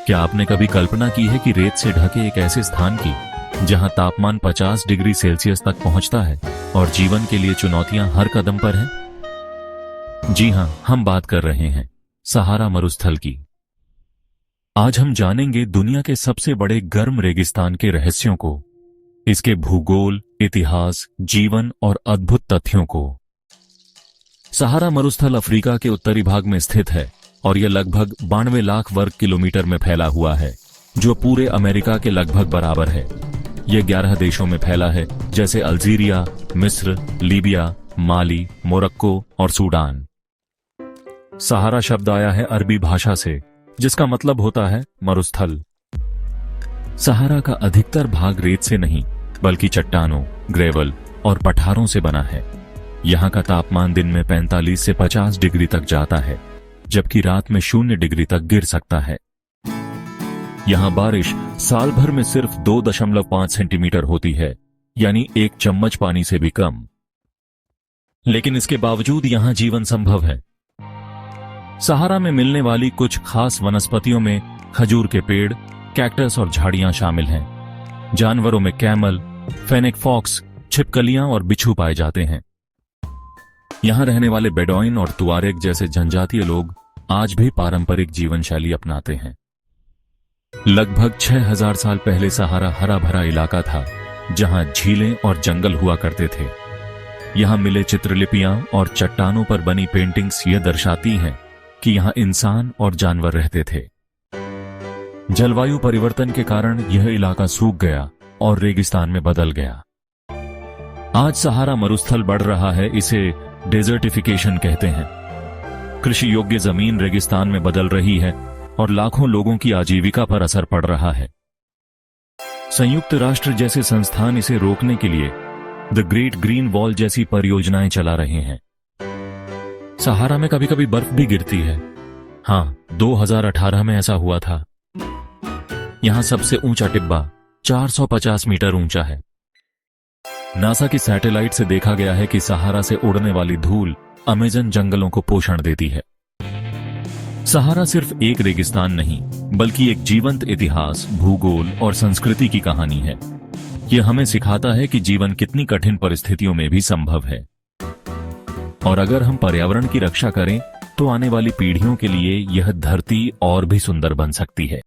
क्या आपने कभी कल्पना की है कि रेत से ढके एक ऐसे स्थान की जहां तापमान 50 डिग्री सेल्सियस तक पहुंचता है और जीवन के लिए चुनौतियां हर कदम पर हैं? जी हां, हम बात कर रहे हैं सहारा मरुस्थल की। आज हम जानेंगे दुनिया के सबसे बड़े गर्म रेगिस्तान के रहस्यों को, इसके भूगोल, इतिहास, जीवन और अद्भुत तथ्यों को। सहारा मरुस्थल अफ्रीका के उत्तरी भाग में स्थित है और यह लगभग 92 लाख वर्ग किलोमीटर में फैला हुआ है, जो पूरे अमेरिका के लगभग बराबर है। यह 11 देशों में फैला है, जैसे अल्जीरिया, मिस्र, लीबिया, माली, मोरक्को और सूडान। सहारा शब्द आया है अरबी भाषा से, जिसका मतलब होता है मरुस्थल। सहारा का अधिकतर भाग रेत से नहीं, बल्कि चट्टानों, ग्रेवल और पठारों से बना है। यहां का तापमान दिन में 45 से 50 डिग्री तक जाता है, जबकि रात में 0 डिग्री तक गिर सकता है। यहां बारिश साल भर में सिर्फ 2.5 सेंटीमीटर होती है, यानी एक चम्मच पानी से भी कम। लेकिन इसके बावजूद यहां जीवन संभव है। सहारा में मिलने वाली कुछ खास वनस्पतियों में खजूर के पेड़, कैक्टस और झाड़ियां शामिल हैं। जानवरों में कैमल, फेनेक फॉक्स, छिपकलियां और बिच्छू पाए जाते हैं। यहां रहने वाले बेडौइन और तुआरेग जैसे जनजातीय लोग आज भी पारंपरिक जीवन शैली अपनाते हैं। लगभग 6000 साल पहले सहारा हरा भरा इलाका था, जहां झीलें और जंगल हुआ करते थे। यहां मिले चित्रलिपियां और चट्टानों पर बनी पेंटिंग्स ये दर्शाती हैं कि यहां इंसान और जानवर रहते थे। जलवायु परिवर्तन के कारण यह इलाका सूख गया और रेगिस्तान में बदल गया। आज सहारा मरुस्थल बढ़ रहा है, इसे डेजर्टिफिकेशन कहते हैं। कृषि योग्य जमीन रेगिस्तान में बदल रही है और लाखों लोगों की आजीविका पर असर पड़ रहा है। संयुक्त राष्ट्र जैसे संस्थान इसे रोकने के लिए द ग्रेट ग्रीन वॉल जैसी परियोजनाएं चला रहे हैं। सहारा में कभी कभी बर्फ भी गिरती है। हां, 2018 में ऐसा हुआ था। यहां सबसे ऊंचा टिब्बा 450 मीटर ऊंचा है। नासा की सैटेलाइट से देखा गया है कि सहारा से उड़ने वाली धूल अमेज़न जंगलों को पोषण देती है। सहारा सिर्फ एक रेगिस्तान नहीं, बल्कि एक जीवंत इतिहास, भूगोल और संस्कृति की कहानी है। यह हमें सिखाता है कि जीवन कितनी कठिन परिस्थितियों में भी संभव है। और अगर हम पर्यावरण की रक्षा करें, तो आने वाली पीढ़ियों के लिए यह धरती और भी सुंदर बन सकती है।